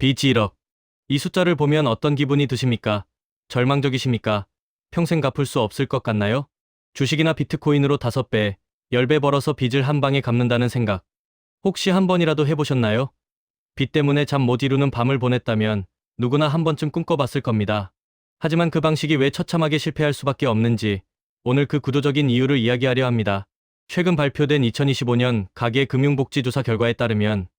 빚 1억. 이 숫자를 보면 어떤 기분이 드십니까? 절망적이십니까? 평생 갚을 수 없을 것 같나요? 주식이나 비트코인으로 5배, 10배 벌어서 빚을 한 방에 갚는다는 생각. 혹시 한 번이라도 해보셨나요? 빚 때문에 잠 못 이루는 밤을 보냈다면 누구나 한 번쯤 꿈꿔봤을 겁니다. 하지만 그 방식이 왜 처참하게 실패할 수밖에 없는지 오늘 그 구조적인 이유를 이야기하려 합니다. 최근 발표된 2025년 가계금융복지조사 결과에 따르면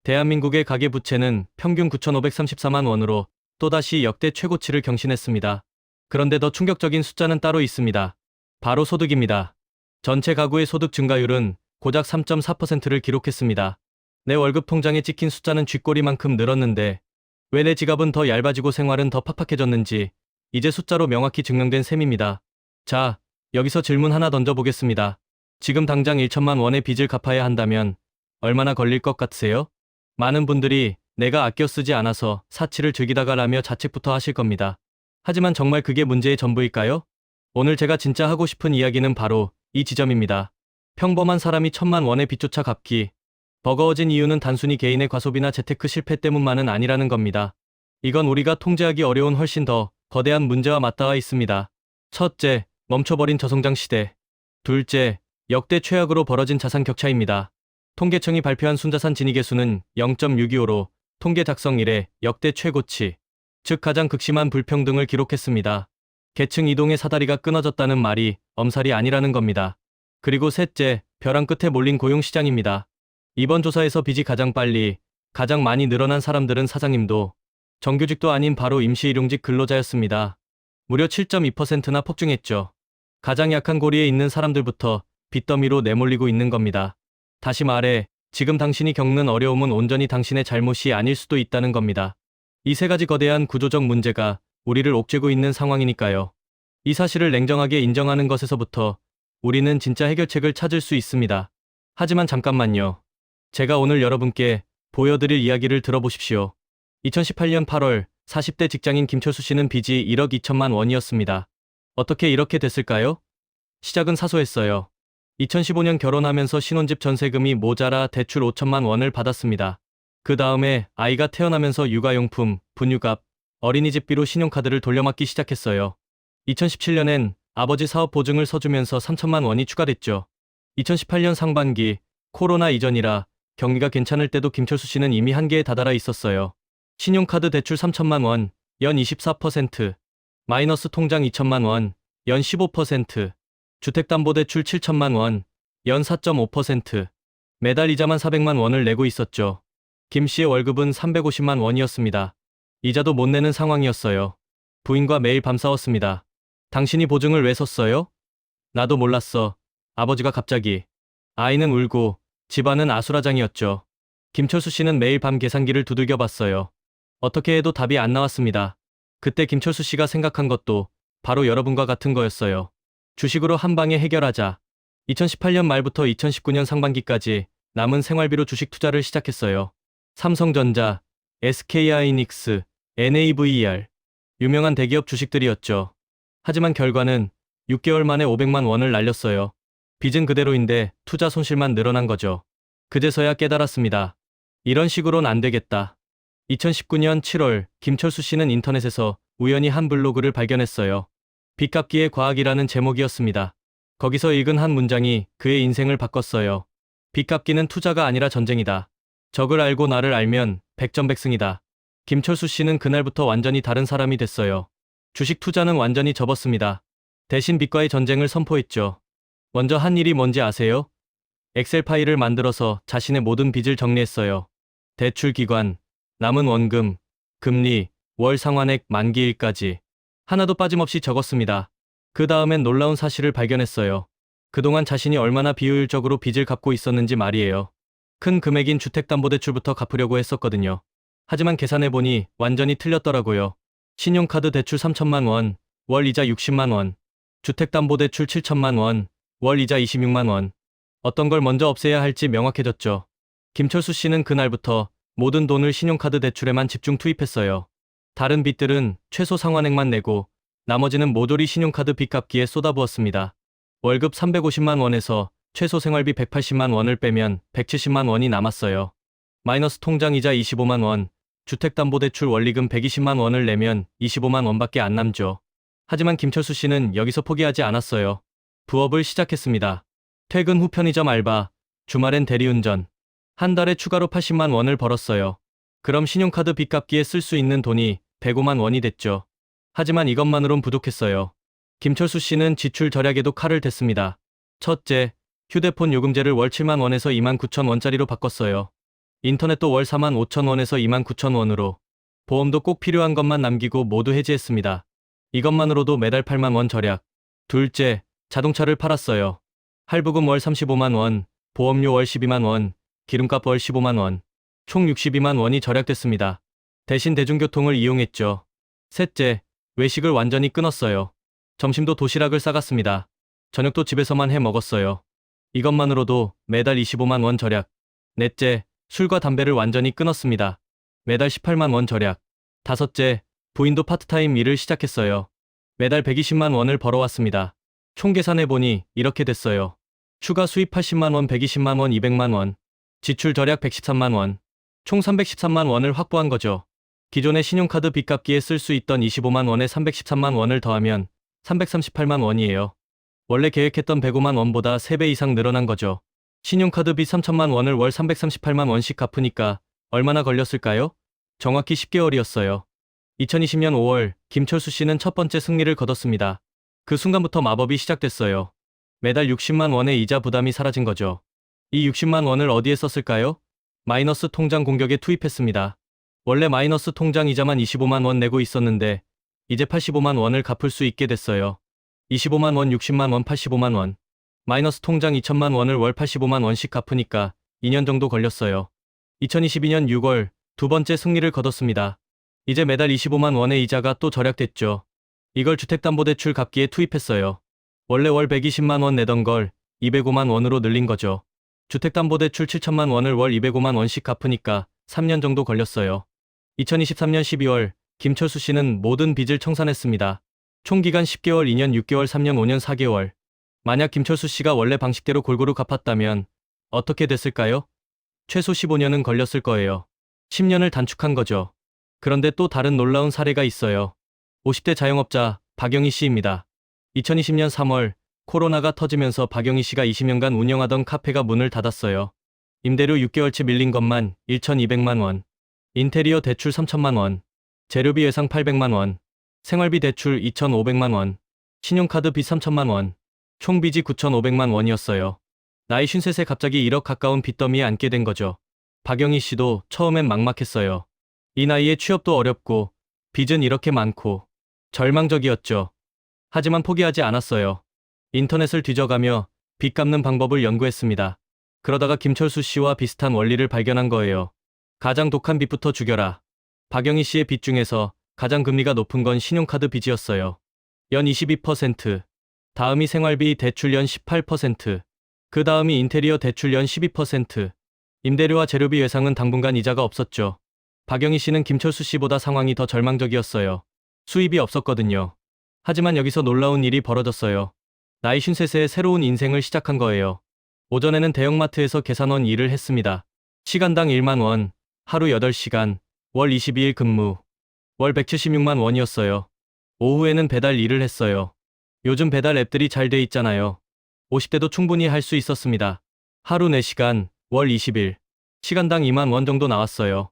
대한민국의 가계부채는 평균 9,534만 원으로 또다시 역대 최고치를 경신했습니다. 그런데 더 충격적인 숫자는 따로 있습니다. 바로 소득입니다. 전체 가구의 소득 증가율은 고작 3.4%를 기록했습니다. 내 월급 통장에 찍힌 숫자는 쥐꼬리만큼 늘었는데 왜 내 지갑은 더 얇아지고 생활은 더 팍팍해졌는지 이제 숫자로 명확히 증명된 셈입니다. 자, 여기서 질문 하나 던져보겠습니다. 지금 당장 1천만 원의 빚을 갚아야 한다면 얼마나 걸릴 것 같으세요? 많은 분들이 내가 아껴 쓰지 않아서 사치를 즐기다가라며 자책부터 하실 겁니다. 하지만 정말 그게 문제의 전부일까요? 오늘 제가 진짜 하고 싶은 이야기는 바로 이 지점입니다. 평범한 사람이 1천만 원의 빚조차 갚기 버거워진 이유는 단순히 개인의 과소비나 재테크 실패 때문만은 아니라는 겁니다. 이건 우리가 통제하기 어려운 훨씬 더 거대한 문제와 맞닿아 있습니다. 첫째, 멈춰버린 저성장 시대. 둘째, 역대 최악으로 벌어진 자산 격차입니다. 통계청이 발표한 순자산 진위계수는 0.625로 통계 작성 이래 역대 최고치, 즉 가장 극심한 불평등을 기록했습니다. 계층 이동의 사다리가 끊어졌다는 말이 엄살이 아니라는 겁니다. 그리고 셋째, 벼랑 끝에 몰린 고용시장입니다. 이번 조사에서 빚이 가장 빨리, 가장 많이 늘어난 사람들은 사장님도 정규직도 아닌 바로 임시일용직 근로자였습니다. 무려 7.2%나 폭증했죠. 가장 약한 고리에 있는 사람들부터 빚더미로 내몰리고 있는 겁니다. 다시 말해, 지금 당신이 겪는 어려움은 온전히 당신의 잘못이 아닐 수도 있다는 겁니다. 이 세 가지 거대한 구조적 문제가 우리를 옥죄고 있는 상황이니까요. 이 사실을 냉정하게 인정하는 것에서부터 우리는 진짜 해결책을 찾을 수 있습니다. 하지만 잠깐만요. 제가 오늘 여러분께 보여드릴 이야기를 들어보십시오. 2018년 8월 40대 직장인 김철수 씨는 빚이 1억 2천만 원이었습니다. 어떻게 이렇게 됐을까요? 시작은 사소했어요. 2015년 결혼하면서 신혼집 전세금이 모자라 대출 5천만 원을 받았습니다. 그 다음에 아이가 태어나면서 육아용품, 분유값, 어린이집비로 신용카드를 돌려막기 시작했어요. 2017년엔 아버지 사업 보증을 서주면서 3천만 원이 추가됐죠. 2018년 상반기, 코로나 이전이라 경기가 괜찮을 때도 김철수 씨는 이미 한계에 다다라 있었어요. 신용카드 대출 3천만 원, 연 24%, 마이너스 통장 2천만 원, 연 15%, 주택담보대출 7천만 원, 연 4.5%, 매달 이자만 400만 원을 내고 있었죠. 김 씨의 월급은 350만 원이었습니다. 이자도 못 내는 상황이었어요. 부인과 매일 밤 싸웠습니다. 당신이 보증을 왜 섰어요? 나도 몰랐어. 아버지가 갑자기. 아이는 울고 집안은 아수라장이었죠. 김철수 씨는 매일 밤 계산기를 두들겨 봤어요. 어떻게 해도 답이 안 나왔습니다. 그때 김철수 씨가 생각한 것도 바로 여러분과 같은 거였어요. 주식으로 한 방에 해결하자. 2018년 말부터 2019년 상반기까지 남은 생활비로 주식 투자를 시작했어요. 삼성전자, SK하이닉스, NAVER, 유명한 대기업 주식들이었죠. 하지만 결과는 6개월 만에 500만 원을 날렸어요. 빚은 그대로인데 투자 손실만 늘어난 거죠. 그제서야 깨달았습니다. 이런 식으론 안 되겠다. 2019년 7월 김철수 씨는 인터넷에서 우연히 한 블로그를 발견했어요. 빚 갚기의 과학이라는 제목이었습니다. 거기서 읽은 한 문장이 그의 인생을 바꿨어요. 빚 갚기는 투자가 아니라 전쟁이다. 적을 알고 나를 알면 백전백승이다. 김철수 씨는 그날부터 완전히 다른 사람이 됐어요. 주식 투자는 완전히 접었습니다. 대신 빚과의 전쟁을 선포했죠. 먼저 한 일이 뭔지 아세요? 엑셀 파일을 만들어서 자신의 모든 빚을 정리했어요. 대출 기간, 남은 원금, 금리, 월 상환액, 만기일까지. 하나도 빠짐없이 적었습니다. 그 다음엔 놀라운 사실을 발견했어요. 그동안 자신이 얼마나 비효율적으로 빚을 갚고 있었는지 말이에요. 큰 금액인 주택담보대출부터 갚으려고 했었거든요. 하지만 계산해보니 완전히 틀렸더라고요. 신용카드 대출 3천만 원, 월 이자 60만 원, 주택담보대출 7천만 원, 월 이자 26만 원. 어떤 걸 먼저 없애야 할지 명확해졌죠. 김철수 씨는 그날부터 모든 돈을 신용카드 대출에만 집중 투입했어요. 다른 빚들은 최소 상환액만 내고 나머지는 모조리 신용카드 빚 갚기에 쏟아부었습니다. 월급 350만 원에서 최소 생활비 180만 원을 빼면 170만 원이 남았어요. 마이너스 통장 이자 25만 원, 주택담보대출 원리금 120만 원을 내면 25만 원밖에 안 남죠. 하지만 김철수 씨는 여기서 포기하지 않았어요. 부업을 시작했습니다. 퇴근 후 편의점 알바, 주말엔 대리운전. 한 달에 추가로 80만 원을 벌었어요. 그럼 신용카드 빚 갚기에 쓸 수 있는 돈이 105만 원이 됐죠. 하지만 이것만으론 부족했어요. 김철수 씨는 지출 절약에도 칼을 댔습니다. 첫째, 휴대폰 요금제를 월 7만 원에서 2만 9천 원짜리로 바꿨어요. 인터넷도 월 4만 5천 원에서 2만 9천 원으로. 보험도 꼭 필요한 것만 남기고 모두 해지했습니다. 이것만으로도 매달 8만 원 절약. 둘째, 자동차를 팔았어요. 할부금 월 35만 원, 보험료 월 12만 원, 기름값 월 15만 원. 총 62만 원이 절약됐습니다. 대신 대중교통을 이용했죠. 셋째, 외식을 완전히 끊었어요. 점심도 도시락을 싸갔습니다. 저녁도 집에서만 해 먹었어요. 이것만으로도 매달 25만 원 절약. 넷째, 술과 담배를 완전히 끊었습니다. 매달 18만 원 절약. 다섯째, 부인도 파트타임 일을 시작했어요. 매달 120만 원을 벌어왔습니다. 총 계산해보니 이렇게 됐어요. 추가 수입 80만 원, 120만 원, 200만 원. 지출 절약 113만 원. 총 313만 원을 확보한 거죠. 기존의 신용카드 빚 갚기에 쓸 수 있던 25만 원에 313만 원을 더하면 338만 원이에요. 원래 계획했던 105만 원보다 3배 이상 늘어난 거죠. 신용카드 빚 3천만 원을 월 338만 원씩 갚으니까 얼마나 걸렸을까요? 정확히 10개월이었어요. 2020년 5월, 김철수 씨는 첫 번째 승리를 거뒀습니다. 그 순간부터 마법이 시작됐어요. 매달 60만 원의 이자 부담이 사라진 거죠. 이 60만 원을 어디에 썼을까요? 마이너스 통장 공격에 투입했습니다. 원래 마이너스 통장 이자만 25만 원 내고 있었는데 이제 85만 원을 갚을 수 있게 됐어요. 25만 원, 60만 원, 85만 원. 마이너스 통장 2천만 원을 월 85만 원씩 갚으니까 2년 정도 걸렸어요. 2022년 6월 두 번째 승리를 거뒀습니다. 이제 매달 25만 원의 이자가 또 절약됐죠. 이걸 주택담보대출 갚기에 투입했어요. 원래 월 120만 원 내던 걸 205만 원으로 늘린 거죠. 주택담보대출 7천만 원을 월 205만 원씩 갚으니까 3년 정도 걸렸어요. 2023년 12월 김철수 씨는 모든 빚을 청산했습니다. 총 기간 10개월, 2년 6개월, 3년, 5년, 4개월. 만약 김철수 씨가 원래 방식대로 골고루 갚았다면 어떻게 됐을까요? 최소 15년은 걸렸을 거예요. 10년을 단축한 거죠. 그런데 또 다른 놀라운 사례가 있어요. 50대 자영업자 박영희 씨입니다. 2020년 3월 코로나가 터지면서 박영희 씨가 20년간 운영하던 카페가 문을 닫았어요. 임대료 6개월치 밀린 것만 1,200만 원. 인테리어 대출 3천만 원. 재료비 예상 800만 원. 생활비 대출 2,500만 원. 신용카드 빚 3천만 원. 총 빚이 9,500만 원이었어요. 나이 53세 갑자기 1억 가까운 빚더미에 앉게 된 거죠. 박영희 씨도 처음엔 막막했어요. 이 나이에 취업도 어렵고 빚은 이렇게 많고 절망적이었죠. 하지만 포기하지 않았어요. 인터넷을 뒤져가며 빚 갚는 방법을 연구했습니다. 그러다가 김철수 씨와 비슷한 원리를 발견한 거예요. 가장 독한 빚부터 죽여라. 박영희 씨의 빚 중에서 가장 금리가 높은 건 신용카드 빚이었어요. 연 22%. 다음이 생활비 대출 연 18%. 그 다음이 인테리어 대출 연 12%. 임대료와 재료비 외상은 당분간 이자가 없었죠. 박영희 씨는 김철수 씨보다 상황이 더 절망적이었어요. 수입이 없었거든요. 하지만 여기서 놀라운 일이 벌어졌어요. 나이 53세에 새로운 인생을 시작한 거예요. 오전에는 대형마트에서 계산원 일을 했습니다. 시간당 1만 원, 하루 8시간, 월 22일 근무. 월 176만 원이었어요. 오후에는 배달 일을 했어요. 요즘 배달 앱들이 잘 돼 있잖아요. 50대도 충분히 할 수 있었습니다. 하루 4시간, 월 20일. 시간당 2만 원 정도 나왔어요.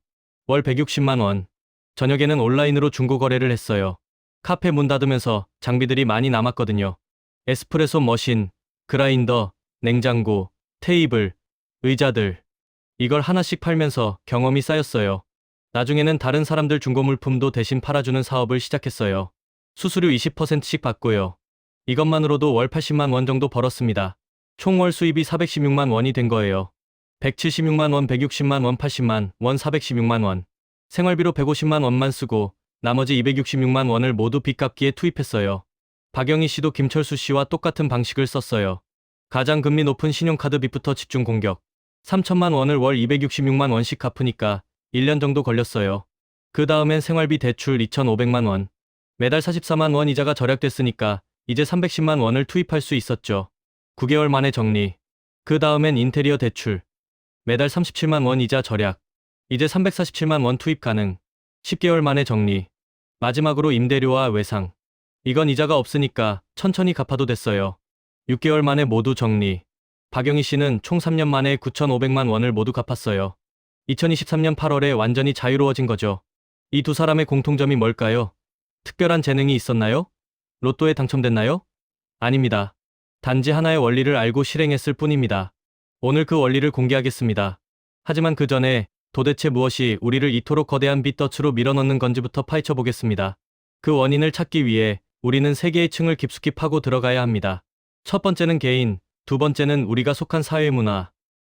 월 160만 원. 저녁에는 온라인으로 중고거래를 했어요. 카페 문 닫으면서 장비들이 많이 남았거든요. 에스프레소 머신, 그라인더, 냉장고, 테이블, 의자들. 이걸 하나씩 팔면서 경험이 쌓였어요. 나중에는 다른 사람들 중고물품도 대신 팔아주는 사업을 시작했어요. 수수료 20%씩 받고요. 이것만으로도 월 80만 원 정도 벌었습니다. 총 월 수입이 416만 원이 된 거예요. 176만 원, 160만 원, 80만 원, 416만 원. 생활비로 150만 원만 쓰고 나머지 266만 원을 모두 빚 갚기에 투입했어요. 박영희 씨도 김철수 씨와 똑같은 방식을 썼어요. 가장 금리 높은 신용카드 빚부터 집중 공격. 3천만 원을 월 266만 원씩 갚으니까 1년 정도 걸렸어요. 그 다음엔 생활비 대출 2,500만 원. 매달 44만 원 이자가 절약됐으니까 이제 310만 원을 투입할 수 있었죠. 9개월 만에 정리. 그 다음엔 인테리어 대출. 매달 37만 원 이자 절약. 이제 347만 원 투입 가능. 10개월 만에 정리. 마지막으로 임대료와 외상. 이건 이자가 없으니까 천천히 갚아도 됐어요. 6개월 만에 모두 정리. 박영희 씨는 총 3년 만에 9,500만 원을 모두 갚았어요. 2023년 8월에 완전히 자유로워진 거죠. 이 두 사람의 공통점이 뭘까요? 특별한 재능이 있었나요? 로또에 당첨됐나요? 아닙니다. 단지 하나의 원리를 알고 실행했을 뿐입니다. 오늘 그 원리를 공개하겠습니다. 하지만 그 전에 도대체 무엇이 우리를 이토록 거대한 빚덫으로 밀어넣는 건지부터 파헤쳐 보겠습니다. 그 원인을 찾기 위해 우리는 세 개의 층을 깊숙이 파고 들어가야 합니다. 첫 번째는 개인, 두 번째는 우리가 속한 사회 문화,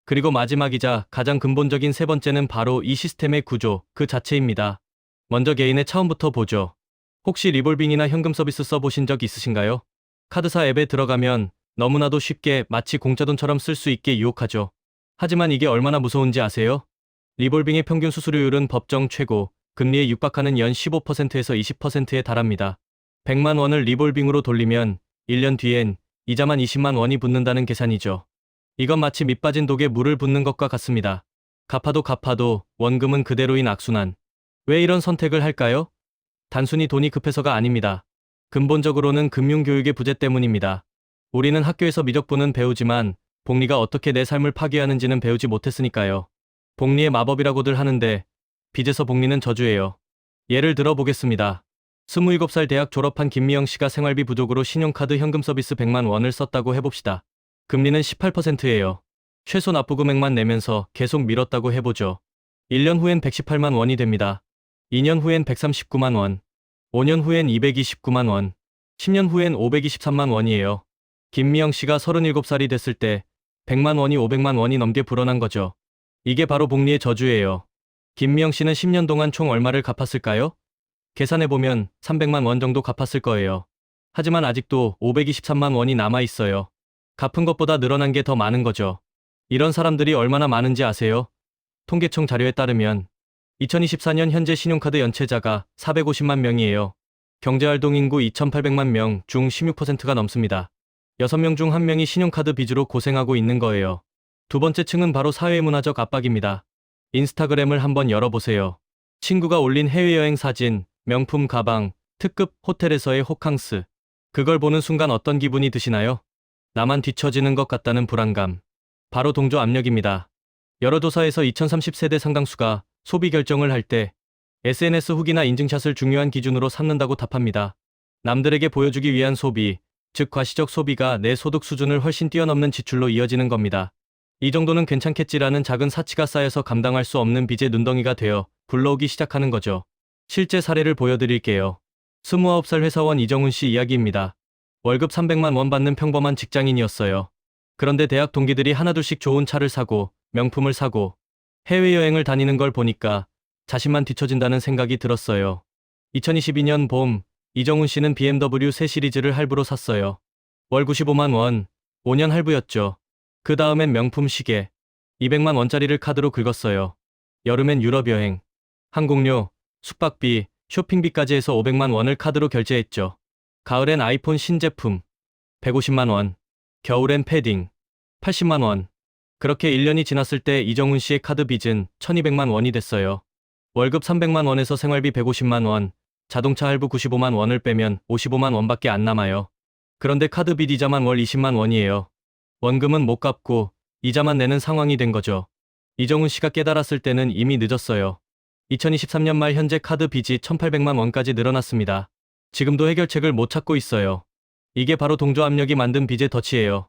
그리고 마지막이자 가장 근본적인 세 번째는 바로 이 시스템의 구조, 그 자체입니다. 먼저 개인의 차원부터 보죠. 혹시 리볼빙이나 현금 서비스 써보신 적 있으신가요? 카드사 앱에 들어가면 너무나도 쉽게 마치 공짜 돈처럼 쓸 수 있게 유혹하죠. 하지만 이게 얼마나 무서운지 아세요? 리볼빙의 평균 수수료율은 법정 최고, 금리에 육박하는 연 15%에서 20%에 달합니다. 100만 원을 리볼빙으로 돌리면 1년 뒤엔 이자만 20만 원이 붙는다는 계산이죠. 이건 마치 밑빠진 독에 물을 붓는 것과 같습니다. 갚아도 원금은 그대로인 악순환. 왜 이런 선택을 할까요? 단순히 돈이 급해서가 아닙니다. 근본적으로는 금융교육의 부재 때문입니다. 우리는 학교에서 미적분은 배우지만 복리가 어떻게 내 삶을 파괴하는지는 배우지 못했으니까요. 복리의 마법이라고들 하는데 빚에서 복리는 저주예요. 예를 들어 보겠습니다. 27살 대학 졸업한 김미영 씨가 생활비 부족으로 신용카드 현금 서비스 100만 원을 썼다고 해봅시다. 금리는 18%예요. 최소 납부 금액만 내면서 계속 밀었다고 해보죠. 1년 후엔 118만 원이 됩니다. 2년 후엔 139만 원, 5년 후엔 229만 원, 10년 후엔 523만 원이에요. 김미영 씨가 37살이 됐을 때 100만 원이 500만 원이 넘게 불어난 거죠. 이게 바로 복리의 저주예요. 김미영 씨는 10년 동안 총 얼마를 갚았을까요? 계산해보면 300만 원 정도 갚았을 거예요. 하지만 아직도 523만 원이 남아있어요. 갚은 것보다 늘어난 게 더 많은 거죠. 이런 사람들이 얼마나 많은지 아세요? 통계청 자료에 따르면 2024년 현재 신용카드 연체자가 450만 명이에요. 경제활동 인구 2,800만 명 중 16%가 넘습니다. 6명 중 1명이 신용카드 빚으로 고생하고 있는 거예요. 두 번째 층은 바로 사회문화적 압박입니다. 인스타그램을 한번 열어보세요. 친구가 올린 해외여행 사진, 명품 가방, 특급 호텔에서의 호캉스. 그걸 보는 순간 어떤 기분이 드시나요? 나만 뒤처지는 것 같다는 불안감. 바로 동조 압력입니다. 여러 조사에서 2030세대 상당수가 소비 결정을 할 때 SNS 후기나 인증샷을 중요한 기준으로 삼는다고 답합니다. 남들에게 보여주기 위한 소비, 즉 과시적 소비가 내 소득 수준을 훨씬 뛰어넘는 지출로 이어지는 겁니다. 이 정도는 괜찮겠지라는 작은 사치가 쌓여서 감당할 수 없는 빚의 눈덩이가 되어 굴러오기 시작하는 거죠. 실제 사례를 보여드릴게요. 29살 회사원 이정훈 씨 이야기입니다. 월급 300만 원 받는 평범한 직장인이었어요. 그런데 대학 동기들이 하나둘씩 좋은 차를 사고 명품을 사고 해외여행을 다니는 걸 보니까 자신만 뒤처진다는 생각이 들었어요. 2022년 봄, 이정훈 씨는 BMW 새 시리즈를 할부로 샀어요. 월 95만 원, 5년 할부였죠. 그 다음엔 명품 시계, 200만 원짜리를 카드로 긁었어요. 여름엔 유럽 여행, 항공료, 숙박비, 쇼핑비까지 해서 500만 원을 카드로 결제했죠. 가을엔 아이폰 신제품, 150만 원, 겨울엔 패딩, 80만 원. 그렇게 1년이 지났을 때 이정훈 씨의 카드 빚은 1200만 원이 됐어요. 월급 300만 원에서 생활비 150만 원, 자동차 할부 95만 원을 빼면 55만 원밖에 안 남아요. 그런데 카드 빚 이자만 월 20만 원이에요. 원금은 못 갚고 이자만 내는 상황이 된 거죠. 이정훈 씨가 깨달았을 때는 이미 늦었어요. 2023년 말 현재 카드 빚이 1800만 원까지 늘어났습니다. 지금도 해결책을 못 찾고 있어요. 이게 바로 동조 압력이 만든 빚의 덫이에요.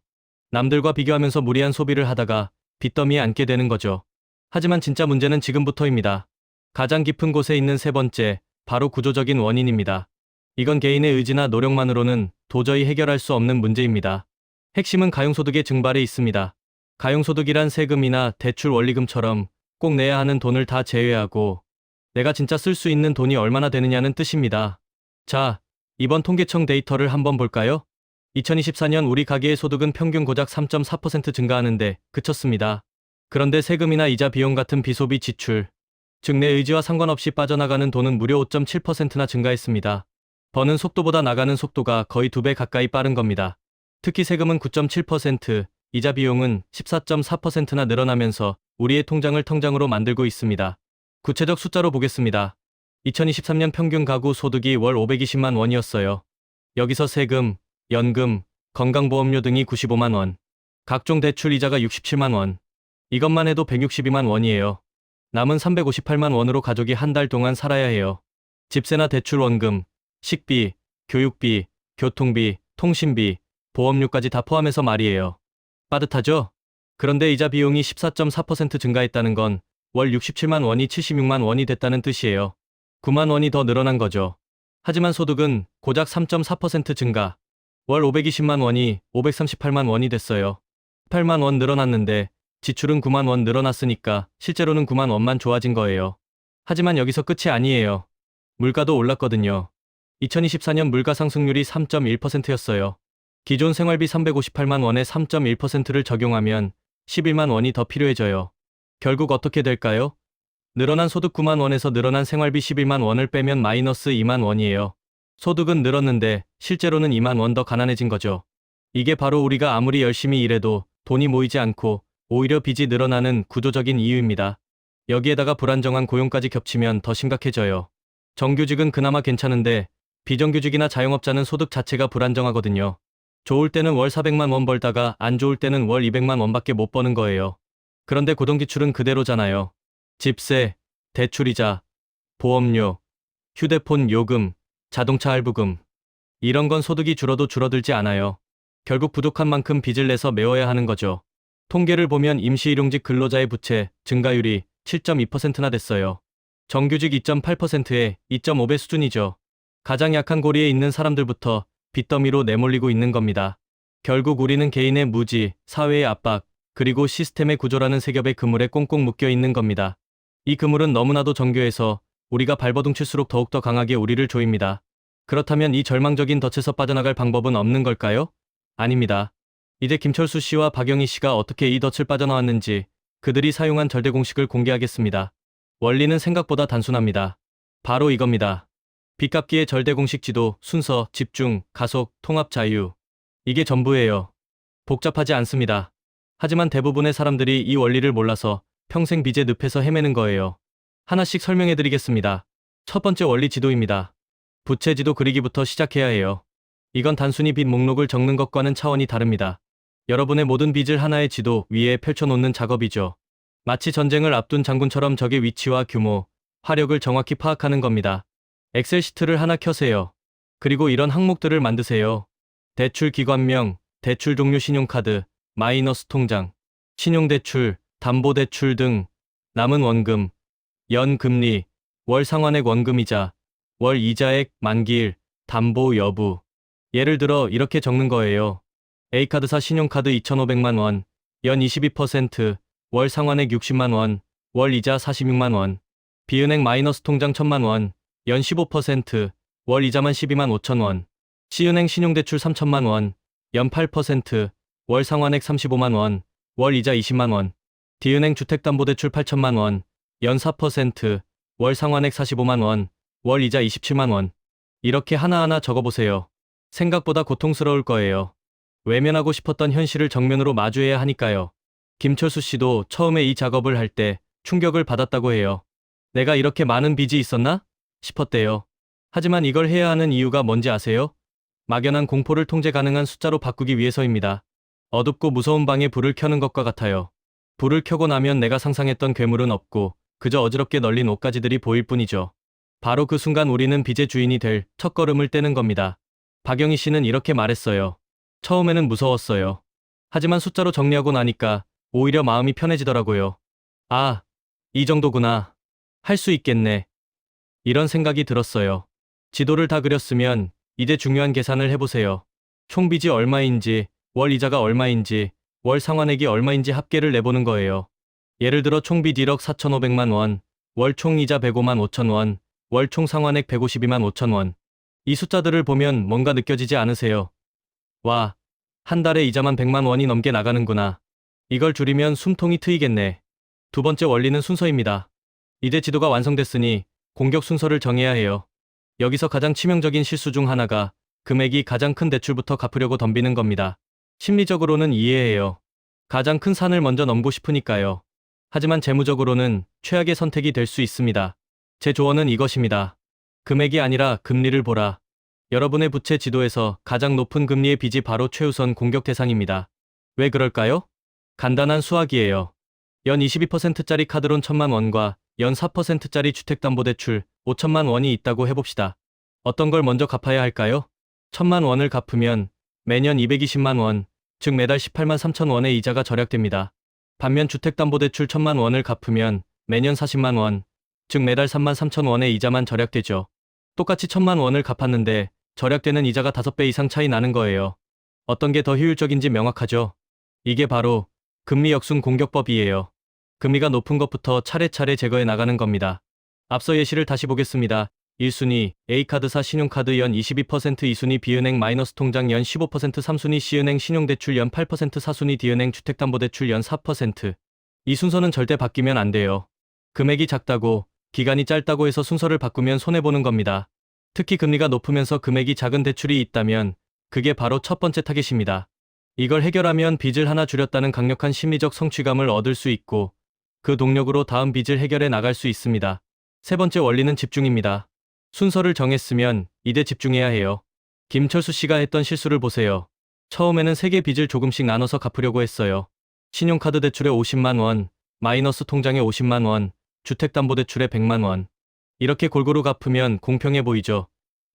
남들과 비교하면서 무리한 소비를 하다가 빚더미에 앉게 되는 거죠. 하지만 진짜 문제는 지금부터입니다. 가장 깊은 곳에 있는 세 번째, 바로 구조적인 원인입니다. 이건 개인의 의지나 노력만으로는 도저히 해결할 수 없는 문제입니다. 핵심은 가용소득의 증발에 있습니다. 가용소득이란 세금이나 대출 원리금처럼 꼭 내야 하는 돈을 다 제외하고 내가 진짜 쓸 수 있는 돈이 얼마나 되느냐는 뜻입니다. 자, 이번 통계청 데이터를 한번 볼까요? 2024년 우리 가계의 소득은 평균 고작 3.4% 증가하는데 그쳤습니다. 그런데 세금이나 이자 비용 같은 비소비 지출, 즉 내 의지와 상관없이 빠져나가는 돈은 무려 5.7%나 증가했습니다. 버는 속도보다 나가는 속도가 거의 2배 가까이 빠른 겁니다. 특히 세금은 9.7%, 이자 비용은 14.4%나 늘어나면서 우리의 통장을 텅장으로 만들고 있습니다. 구체적 숫자로 보겠습니다. 2023년 평균 가구 소득이 월 520만 원이었어요. 여기서 세금, 연금, 건강보험료 등이 95만 원, 각종 대출 이자가 67만 원. 이것만 해도 162만 원이에요. 남은 358만 원으로 가족이 한 달 동안 살아야 해요. 집세나 대출 원금, 식비, 교육비, 교통비, 통신비, 보험료까지 다 포함해서 말이에요. 빠듯하죠? 그런데 이자 비용이 14.4% 증가했다는 건 월 67만 원이 76만 원이 됐다는 뜻이에요. 9만 원이 더 늘어난 거죠. 하지만 소득은 고작 3.4% 증가. 월 520만 원이 538만 원이 됐어요. 8만 원 늘어났는데 지출은 9만 원 늘어났으니까 실제로는 9만 원만 좋아진 거예요. 하지만 여기서 끝이 아니에요. 물가도 올랐거든요. 2024년 물가 상승률이 3.1%였어요. 기존 생활비 358만 원에 3.1%를 적용하면 11만 원이 더 필요해져요. 결국 어떻게 될까요? 늘어난 소득 9만 원에서 늘어난 생활비 11만 원을 빼면 마이너스 2만 원이에요. 소득은 늘었는데 실제로는 2만 원 더 가난해진 거죠. 이게 바로 우리가 아무리 열심히 일해도 돈이 모이지 않고 오히려 빚이 늘어나는 구조적인 이유입니다. 여기에다가 불안정한 고용까지 겹치면 더 심각해져요. 정규직은 그나마 괜찮은데 비정규직이나 자영업자는 소득 자체가 불안정하거든요. 좋을 때는 월 400만 원 벌다가 안 좋을 때는 월 200만 원밖에 못 버는 거예요. 그런데 고정지출은 그대로잖아요. 집세, 대출이자, 보험료, 휴대폰 요금, 자동차 할부금. 이런 건 소득이 줄어도 줄어들지 않아요. 결국 부족한 만큼 빚을 내서 메워야 하는 거죠. 통계를 보면 임시일용직 근로자의 부채 증가율이 7.2%나 됐어요. 정규직 2.8%에 2.5배 수준이죠. 가장 약한 고리에 있는 사람들부터 빚더미로 내몰리고 있는 겁니다. 결국 우리는 개인의 무지, 사회의 압박, 그리고 시스템의 구조라는 세 겹의 그물에 꽁꽁 묶여 있는 겁니다. 이 그물은 너무나도 정교해서 우리가 발버둥 칠수록 더욱더 강하게 우리를 조입니다. 그렇다면 이 절망적인 덫에서 빠져나갈 방법은 없는 걸까요? 아닙니다. 이제 김철수 씨와 박영희 씨가 어떻게 이 덫을 빠져나왔는지 그들이 사용한 절대 공식을 공개하겠습니다. 원리는 생각보다 단순합니다. 바로 이겁니다. 빚 갚기의 절대 공식 지도, 순서, 집중, 가속, 통합, 자유. 이게 전부예요. 복잡하지 않습니다. 하지만 대부분의 사람들이 이 원리를 몰라서 평생 빚의 늪에서 헤매는 거예요. 하나씩 설명해드리겠습니다. 첫 번째 원리 지도입니다. 부채 지도 그리기부터 시작해야 해요. 이건 단순히 빚 목록을 적는 것과는 차원이 다릅니다. 여러분의 모든 빚을 하나의 지도 위에 펼쳐놓는 작업이죠. 마치 전쟁을 앞둔 장군처럼 적의 위치와 규모, 화력을 정확히 파악하는 겁니다. 엑셀 시트를 하나 켜세요. 그리고 이런 항목들을 만드세요. 대출 기관명, 대출 종류 신용카드, 마이너스 통장, 신용대출, 담보대출 등, 남은 원금, 연금리, 월 상환액 원금이자, 월 이자액, 만기일, 담보 여부. 예를 들어 이렇게 적는 거예요. A카드사 신용카드 2,500만 원, 연 22%, 월 상환액 60만 원, 월 이자 46만 원. B은행 마이너스 통장 1,000만 원, 연 15%, 월 이자만 12만 5천 원. C은행 신용대출 3천만 원, 연 8%, 월 상환액 35만 원, 월 이자 20만 원. D은행 주택담보대출 8천만 원, 연 4%, 월 상환액 45만 원, 월 이자 27만 원. 이렇게 하나하나 적어보세요. 생각보다 고통스러울 거예요. 외면하고 싶었던 현실을 정면으로 마주해야 하니까요. 김철수 씨도 처음에 이 작업을 할 때 충격을 받았다고 해요. 내가 이렇게 많은 빚이 있었나? 싶었대요. 하지만 이걸 해야 하는 이유가 뭔지 아세요? 막연한 공포를 통제 가능한 숫자로 바꾸기 위해서입니다. 어둡고 무서운 방에 불을 켜는 것과 같아요. 불을 켜고 나면 내가 상상했던 괴물은 없고 그저 어지럽게 널린 옷가지들이 보일 뿐이죠. 바로 그 순간 우리는 빚의 주인이 될 첫걸음을 떼는 겁니다. 박영희 씨는 이렇게 말했어요. 처음에는 무서웠어요. 하지만 숫자로 정리하고 나니까 오히려 마음이 편해지더라고요. 아, 이 정도구나. 할 수 있겠네. 이런 생각이 들었어요. 지도를 다 그렸으면 이제 중요한 계산을 해보세요. 총 빚이 얼마인지, 월 이자가 얼마인지, 월 상환액이 얼마인지 합계를 내보는 거예요. 예를 들어 총 빚 1억 4,500만 원, 월 총 이자 105만 5천 원, 월 총 상환액 152만 5천 원. 이 숫자들을 보면 뭔가 느껴지지 않으세요? 와, 한 달에 이자만 100만 원이 넘게 나가는구나. 이걸 줄이면 숨통이 트이겠네. 두 번째 원리는 순서입니다. 이제 지도가 완성됐으니 공격 순서를 정해야 해요. 여기서 가장 치명적인 실수 중 하나가 금액이 가장 큰 대출부터 갚으려고 덤비는 겁니다. 심리적으로는 이해해요. 가장 큰 산을 먼저 넘고 싶으니까요. 하지만 재무적으로는 최악의 선택이 될 수 있습니다. 제 조언은 이것입니다. 금액이 아니라 금리를 보라. 여러분의 부채 지도에서 가장 높은 금리의 빚이 바로 최우선 공격 대상입니다. 왜 그럴까요? 간단한 수학이에요. 연 22%짜리 카드론 1천만 원과 연 4%짜리 주택담보대출 5천만 원이 있다고 해봅시다. 어떤 걸 먼저 갚아야 할까요? 1천만 원을 갚으면 매년 220만 원, 즉 매달 18만 3천 원의 이자가 절약됩니다. 반면 주택담보대출 1천만 원을 갚으면 매년 40만 원, 즉 매달 3만 3천 원의 이자만 절약되죠. 똑같이 1천만 원을 갚았는데 절약되는 이자가 5배 이상 차이 나는 거예요. 어떤 게 더 효율적인지 명확하죠? 이게 바로 금리 역순 공격법이에요. 금리가 높은 것부터 차례차례 제거해 나가는 겁니다. 앞서 예시를 다시 보겠습니다. 1순위 A카드사 신용카드 연 22%, 2순위 B은행 마이너스 통장 연 15%, 3순위 C은행 신용대출 연 8%, 4순위 D은행 주택담보대출 연 4%. 이 순서는 절대 바뀌면 안 돼요. 금액이 작다고, 기간이 짧다고 해서 순서를 바꾸면 손해보는 겁니다. 특히 금리가 높으면서 금액이 작은 대출이 있다면 그게 바로 첫 번째 타겟입니다. 이걸 해결하면 빚을 하나 줄였다는 강력한 심리적 성취감을 얻을 수 있고 그 동력으로 다음 빚을 해결해 나갈 수 있습니다. 세 번째 원리는 집중입니다. 순서를 정했으면 이제 집중해야 해요. 김철수 씨가 했던 실수를 보세요. 처음에는 3개 빚을 조금씩 나눠서 갚으려고 했어요. 신용카드 대출에 50만 원, 마이너스 통장에 50만 원, 주택담보대출에 100만 원. 이렇게 골고루 갚으면 공평해 보이죠?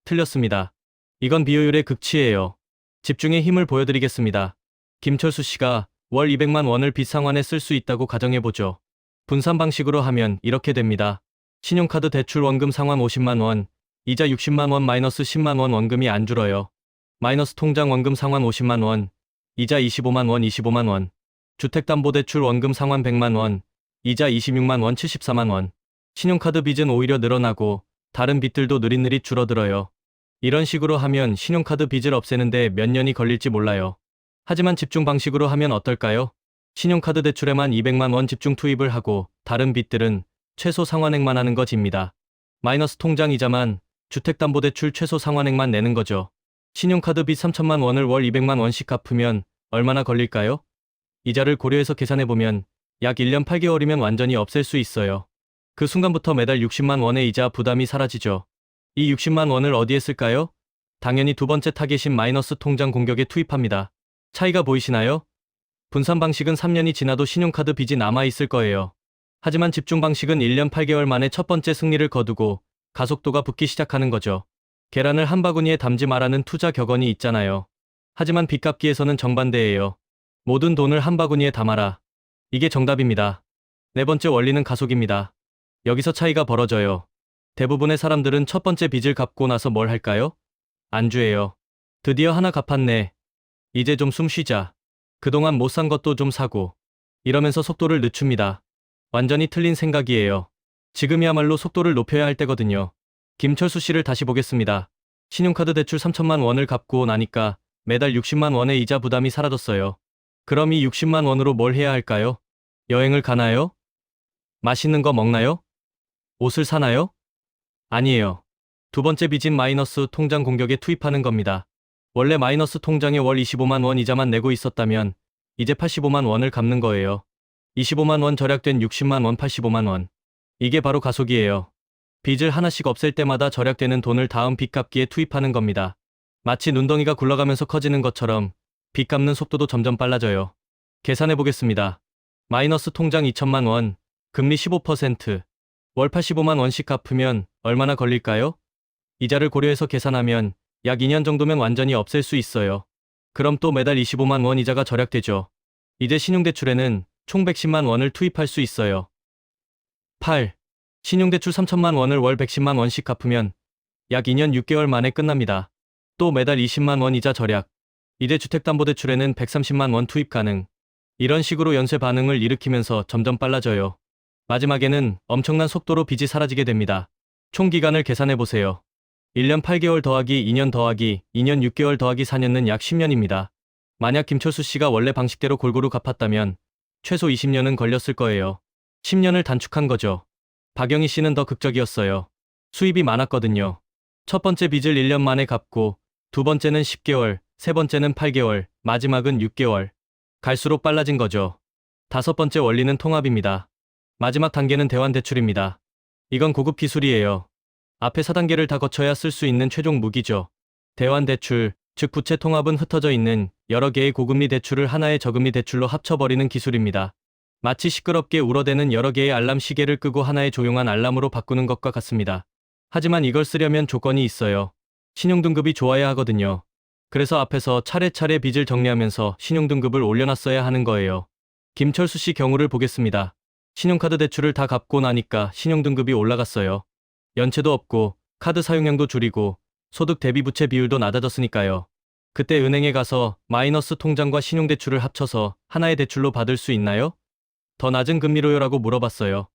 틀렸습니다. 이건 비효율의 극치예요. 집중의 힘을 보여드리겠습니다. 김철수 씨가 월 200만 원을 빚 상환에 쓸 수 있다고 가정해보죠. 분산 방식으로 하면 이렇게 됩니다. 신용카드 대출 원금 상환 50만 원, 이자 60만 원 마이너스 10만 원 원금이 안 줄어요. 마이너스 통장 원금 상환 50만 원, 이자 25만 원 25만 원. 주택담보대출 원금 상환 100만 원, 이자 26만 원 74만 원. 신용카드 빚은 오히려 늘어나고 다른 빚들도 느릿느릿 줄어들어요. 이런 식으로 하면 신용카드 빚을 없애는데 몇 년이 걸릴지 몰라요. 하지만 집중 방식으로 하면 어떨까요? 신용카드 대출에만 200만 원 집중 투입을 하고 다른 빚들은 최소 상환액만 하는 것입니다. 마이너스 통장 이자만, 주택담보대출 최소 상환액만 내는 거죠. 신용카드 빚 3천만 원을 월 200만 원씩 갚으면 얼마나 걸릴까요? 이자를 고려해서 계산해보면 약 1년 8개월이면 완전히 없앨 수 있어요. 그 순간부터 매달 60만 원의 이자 부담이 사라지죠. 이 60만 원을 어디에 쓸까요? 당연히 두 번째 타겟인 마이너스 통장 공격에 투입합니다. 차이가 보이시나요? 분산 방식은 3년이 지나도 신용카드 빚이 남아있을 거예요. 하지만 집중 방식은 1년 8개월 만에 첫 번째 승리를 거두고 가속도가 붙기 시작하는 거죠. 계란을 한 바구니에 담지 마라는 투자 격언이 있잖아요. 하지만 빚 갚기에서는 정반대예요. 모든 돈을 한 바구니에 담아라. 이게 정답입니다. 네 번째 원리는 가속입니다. 여기서 차이가 벌어져요. 대부분의 사람들은 첫 번째 빚을 갚고 나서 뭘 할까요? 안주해요. 드디어 하나 갚았네. 이제 좀 숨 쉬자. 그동안 못 산 것도 좀 사고. 이러면서 속도를 늦춥니다. 완전히 틀린 생각이에요. 지금이야말로 속도를 높여야 할 때거든요. 김철수 씨를 다시 보겠습니다. 신용카드 대출 3천만 원을 갚고 나니까 매달 60만 원의 이자 부담이 사라졌어요. 그럼 이 60만 원으로 뭘 해야 할까요? 여행을 가나요? 맛있는 거 먹나요? 옷을 사나요? 아니에요. 두 번째 빚인 마이너스 통장 공격에 투입하는 겁니다. 원래 마이너스 통장에 월 25만 원 이자만 내고 있었다면 이제 85만 원을 갚는 거예요. 25만 원 절약된 60만 원 85만 원. 이게 바로 가속이에요. 빚을 하나씩 없앨 때마다 절약되는 돈을 다음 빚 갚기에 투입하는 겁니다. 마치 눈덩이가 굴러가면서 커지는 것처럼 빚 갚는 속도도 점점 빨라져요. 계산해 보겠습니다. 마이너스 통장 2천만 원, 금리 15%, 월 85만 원씩 갚으면 얼마나 걸릴까요? 이자를 고려해서 계산하면 약 2년 정도면 완전히 없앨 수 있어요. 그럼 또 매달 25만 원 이자가 절약되죠. 이제 신용대출에는 총 110만 원을 투입할 수 있어요. 8. 신용대출 3천만 원을 월 110만 원씩 갚으면 약 2년 6개월 만에 끝납니다. 또 매달 20만 원 이자 절약. 이제 주택담보대출에는 130만 원 투입 가능. 이런 식으로 연쇄 반응을 일으키면서 점점 빨라져요. 마지막에는 엄청난 속도로 빚이 사라지게 됩니다. 총 기간을 계산해 보세요. 1년 8개월 더하기 2년 더하기 2년 6개월 더하기 4년은 약 10년입니다. 만약 김철수 씨가 원래 방식대로 골고루 갚았다면 최소 20년은 걸렸을 거예요. 10년을 단축한 거죠. 박영희 씨는 더 극적이었어요. 수입이 많았거든요. 첫 번째 빚을 1년 만에 갚고 두 번째는 10개월, 세 번째는 8개월, 마지막은 6개월. 갈수록 빨라진 거죠. 다섯 번째 원리는 통합입니다. 마지막 단계는 대환대출입니다. 이건 고급 기술이에요. 앞에 4단계를 다 거쳐야 쓸 수 있는 최종 무기죠. 대환대출, 즉 부채 통합은 흩어져 있는 여러 개의 고금리 대출을 하나의 저금리 대출로 합쳐버리는 기술입니다. 마치 시끄럽게 울어대는 여러 개의 알람 시계를 끄고 하나의 조용한 알람으로 바꾸는 것과 같습니다. 하지만 이걸 쓰려면 조건이 있어요. 신용등급이 좋아야 하거든요. 그래서 앞에서 차례차례 빚을 정리하면서 신용등급을 올려놨어야 하는 거예요. 김철수 씨 경우를 보겠습니다. 신용카드 대출을 다 갚고 나니까 신용등급이 올라갔어요. 연체도 없고 카드 사용량도 줄이고 소득 대비 부채 비율도 낮아졌으니까요. 그때 은행에 가서 마이너스 통장과 신용대출을 합쳐서 하나의 대출로 받을 수 있나요? 더 낮은 금리로요라고 물어봤어요.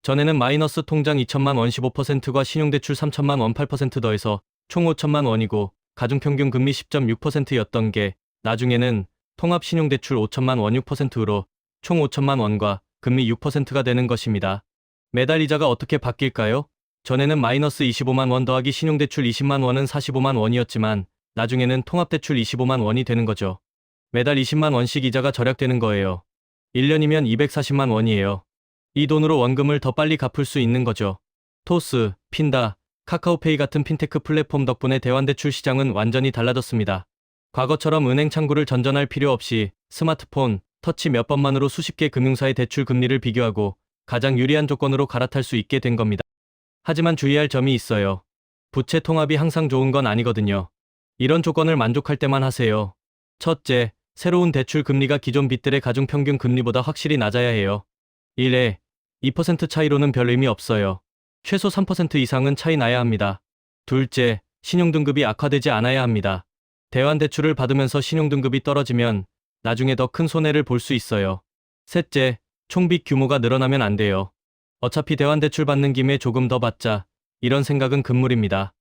전에는 마이너스 통장 2천만 원 15%과 신용대출 3천만 원 8% 더해서 총 5천만 원이고 가중평균 금리 10.6%였던 게 나중에는 통합신용대출 5천만 원 6%로 총 5천만 원과 금리 6%가 되는 것입니다. 매달 이자가 어떻게 바뀔까요? 전에는 마이너스 25만 원 더하기 신용대출 20만 원은 45만 원이었지만 나중에는 통합대출 25만 원이 되는 거죠. 매달 20만 원씩 이자가 절약되는 거예요. 1년이면 240만 원이에요. 이 돈으로 원금을 더 빨리 갚을 수 있는 거죠. 토스, 핀다, 카카오페이 같은 핀테크 플랫폼 덕분에 대환대출 시장은 완전히 달라졌습니다. 과거처럼 은행 창구를 전전할 필요 없이 스마트폰, 터치 몇 번만으로 수십 개 금융사의 대출 금리를 비교하고 가장 유리한 조건으로 갈아탈 수 있게 된 겁니다. 하지만 주의할 점이 있어요. 부채 통합이 항상 좋은 건 아니거든요. 이런 조건을 만족할 때만 하세요. 첫째, 새로운 대출 금리가 기존 빚들의 가중평균 금리보다 확실히 낮아야 해요. 1에 2% 차이로는 별 의미 없어요. 최소 3% 이상은 차이 나야 합니다. 둘째, 신용등급이 악화되지 않아야 합니다. 대환대출을 받으면서 신용등급이 떨어지면 나중에 더 큰 손해를 볼 수 있어요. 셋째, 총빚 규모가 늘어나면 안 돼요. 어차피 대환대출 받는 김에 조금 더 받자. 이런 생각은 금물입니다.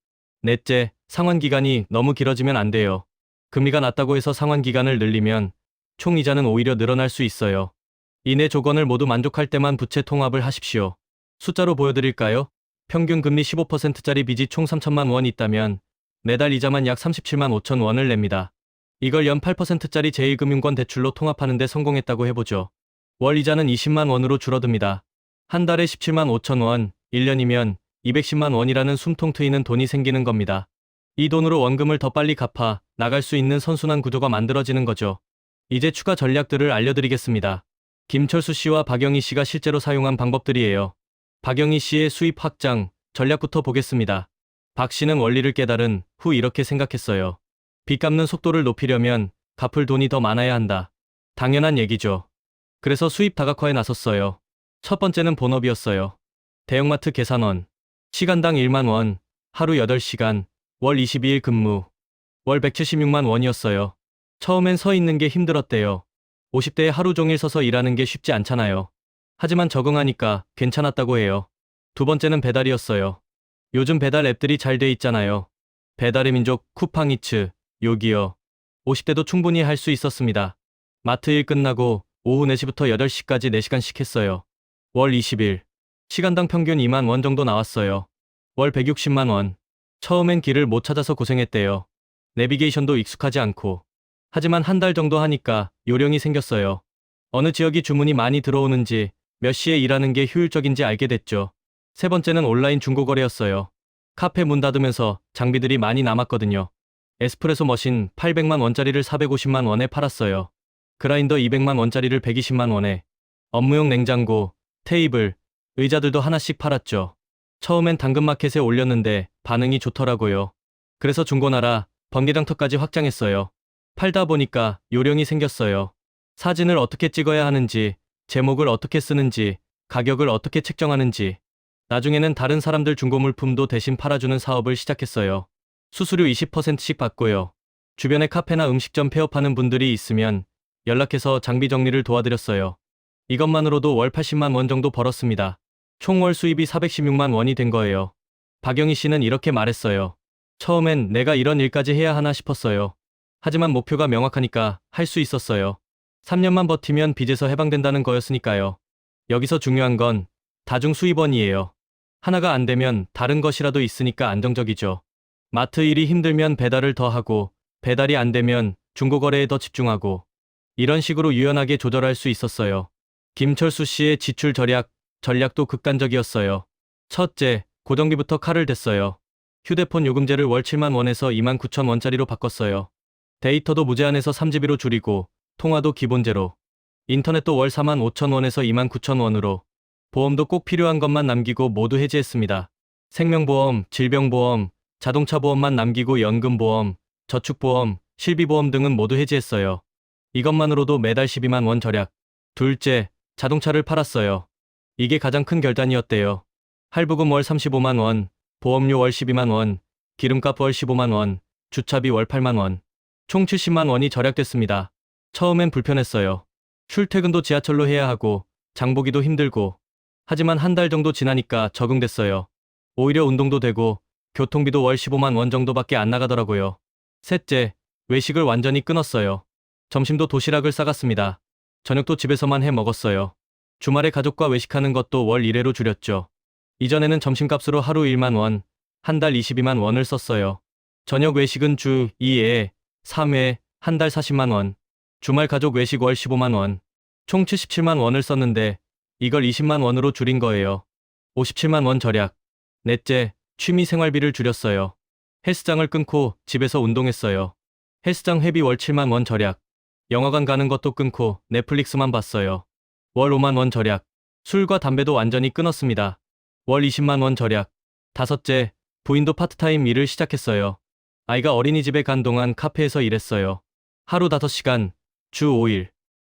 넷째, 상환기간이 너무 길어지면 안 돼요. 금리가 낮다고 해서 상환기간을 늘리면 총이자는 오히려 늘어날 수 있어요. 이 네 조건을 모두 만족할 때만 부채 통합을 하십시오. 숫자로 보여드릴까요? 평균 금리 15%짜리 빚이 총 3천만 원 있다면 매달 이자만 약 37만 5천 원을 냅니다. 이걸 연 8%짜리 제1금융권 대출로 통합하는데 성공했다고 해보죠. 월 이자는 20만 원으로 줄어듭니다. 한 달에 17만 5천 원, 1년이면 210만 원이라는 숨통 트이는 돈이 생기는 겁니다. 이 돈으로 원금을 더 빨리 갚아 나갈 수 있는 선순환 구조가 만들어지는 거죠. 이제 추가 전략들을 알려드리겠습니다. 김철수 씨와 박영희 씨가 실제로 사용한 방법들이에요. 박영희 씨의 수입 확장 전략부터 보겠습니다. 박 씨는 원리를 깨달은 후 이렇게 생각했어요. 빚 갚는 속도를 높이려면 갚을 돈이 더 많아야 한다. 당연한 얘기죠. 그래서 수입 다각화에 나섰어요. 첫 번째는 본업이었어요. 대형마트 계산원. 시간당 1만 원, 하루 8시간, 월 22일 근무. 월 176만 원이었어요. 처음엔 서 있는 게 힘들었대요. 50대에 하루 종일 서서 일하는 게 쉽지 않잖아요. 하지만 적응하니까 괜찮았다고 해요. 두 번째는 배달이었어요. 요즘 배달 앱들이 잘 돼 있잖아요. 배달의 민족, 쿠팡이츠, 요기요. 50대도 충분히 할 수 있었습니다. 마트 일 끝나고 오후 4시부터 8시까지 4시간씩 했어요. 월 20일. 시간당 평균 2만 원 정도 나왔어요. 월 160만 원. 처음엔 길을 못 찾아서 고생했대요. 내비게이션도 익숙하지 않고. 하지만 한 달 정도 하니까 요령이 생겼어요. 어느 지역이 주문이 많이 들어오는지, 몇 시에 일하는 게 효율적인지 알게 됐죠. 세 번째는 온라인 중고거래였어요. 카페 문 닫으면서 장비들이 많이 남았거든요. 에스프레소 머신 800만 원짜리를 450만 원에 팔았어요. 그라인더 200만 원짜리를 120만 원에. 업무용 냉장고, 테이블, 의자들도 하나씩 팔았죠. 처음엔 당근마켓에 올렸는데 반응이 좋더라고요. 그래서 중고나라, 번개장터까지 확장했어요. 팔다 보니까 요령이 생겼어요. 사진을 어떻게 찍어야 하는지, 제목을 어떻게 쓰는지, 가격을 어떻게 책정하는지. 나중에는 다른 사람들 중고 물품도 대신 팔아주는 사업을 시작했어요. 수수료 20%씩 받고요. 주변에 카페나 음식점 폐업하는 분들이 있으면 연락해서 장비 정리를 도와드렸어요. 이것만으로도 월 80만 원 정도 벌었습니다. 총 월 수입이 416만 원이 된 거예요. 박영희 씨는 이렇게 말했어요. 처음엔 내가 이런 일까지 해야 하나 싶었어요. 하지만 목표가 명확하니까 할 수 있었어요. 3년만 버티면 빚에서 해방된다는 거였으니까요. 여기서 중요한 건 다중 수입원이에요. 하나가 안 되면 다른 것이라도 있으니까 안정적이죠. 마트 일이 힘들면 배달을 더 하고, 배달이 안 되면 중고거래에 더 집중하고, 이런 식으로 유연하게 조절할 수 있었어요. 김철수 씨의 지출 전략도 극단적이었어요. 첫째, 고정비부터 칼을 댔어요. 휴대폰 요금제를 월 7만 원에서 2만 9천 원짜리로 바꿨어요. 데이터도 무제한에서 3GB로 줄이고 통화도 기본제로. 인터넷도 월 4만 5천 원에서 2만 9천 원으로. 보험도 꼭 필요한 것만 남기고 모두 해지했습니다. 생명보험, 질병보험, 자동차 보험만 남기고 연금보험, 저축보험, 실비보험 등은 모두 해지했어요. 이것만으로도 매달 12만 원 절약. 둘째, 자동차를 팔았어요. 이게 가장 큰 결단이었대요. 할부금 월 35만 원, 보험료 월 12만 원, 기름값 월 15만 원, 주차비 월 8만 원. 총 70만 원이 절약됐습니다. 처음엔 불편했어요. 출퇴근도 지하철로 해야 하고 장보기도 힘들고. 하지만 한 달 정도 지나니까 적응됐어요. 오히려 운동도 되고 교통비도 월 15만 원 정도밖에 안 나가더라고요. 셋째, 외식을 완전히 끊었어요. 점심도 도시락을 싸갔습니다. 저녁도 집에서만 해 먹었어요. 주말에 가족과 외식하는 것도 월 1회로 줄였죠. 이전에는 점심값으로 하루 1만 원, 한 달 22만 원을 썼어요. 저녁 외식은 주 2회, 3회, 한 달 40만 원. 주말 가족 외식 월 15만 원. 총 77만 원을 썼는데 이걸 20만 원으로 줄인 거예요. 57만 원 절약. 넷째, 취미 생활비를 줄였어요. 헬스장을 끊고 집에서 운동했어요. 헬스장 회비 월 7만 원 절약. 영화관 가는 것도 끊고 넷플릭스만 봤어요. 월 5만 원 절약. 술과 담배도 완전히 끊었습니다. 월 20만 원 절약. 다섯째, 부인도 파트타임 일을 시작했어요. 아이가 어린이집에 간 동안 카페에서 일했어요. 하루 5시간, 주 5일.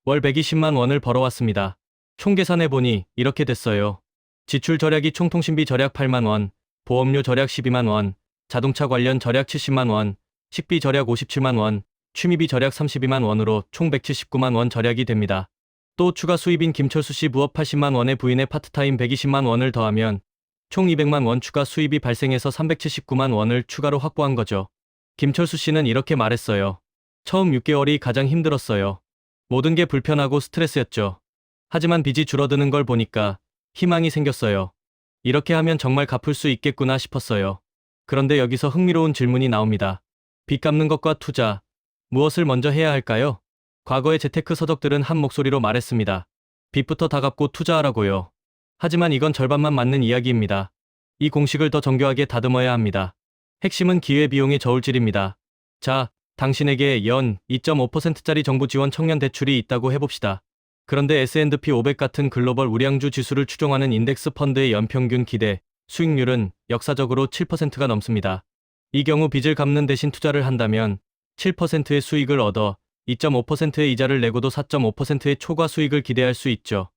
월 120만 원을 벌어왔습니다. 총 계산해보니 이렇게 됐어요. 지출 절약이 총 통신비 절약 8만 원, 보험료 절약 12만 원, 자동차 관련 절약 70만 원, 식비 절약 57만 원, 취미비 절약 32만 원으로 총 179만 원 절약이 됩니다. 또 추가 수입인 김철수 씨 부업 80만 원에 부인의 파트타임 120만 원을 더하면 총 200만 원 추가 수입이 발생해서 379만 원을 추가로 확보한 거죠. 김철수 씨는 이렇게 말했어요. 처음 6개월이 가장 힘들었어요. 모든 게 불편하고 스트레스였죠. 하지만 빚이 줄어드는 걸 보니까 희망이 생겼어요. 이렇게 하면 정말 갚을 수 있겠구나 싶었어요. 그런데 여기서 흥미로운 질문이 나옵니다. 빚 갚는 것과 투자, 무엇을 먼저 해야 할까요? 과거의 재테크 서적들은 한 목소리로 말했습니다. 빚부터 다 갚고 투자하라고요. 하지만 이건 절반만 맞는 이야기입니다. 이 공식을 더 정교하게 다듬어야 합니다. 핵심은 기회비용의 저울질입니다. 자, 당신에게 연 2.5%짜리 정부 지원 청년 대출이 있다고 해봅시다. 그런데 S&P 500 같은 글로벌 우량주 지수를 추종하는 인덱스 펀드의 연평균 기대 수익률은 역사적으로 7%가 넘습니다. 이 경우 빚을 갚는 대신 투자를 한다면 7%의 수익을 얻어 2.5%의 이자를 내고도 4.5%의 초과 수익을 기대할 수 있죠.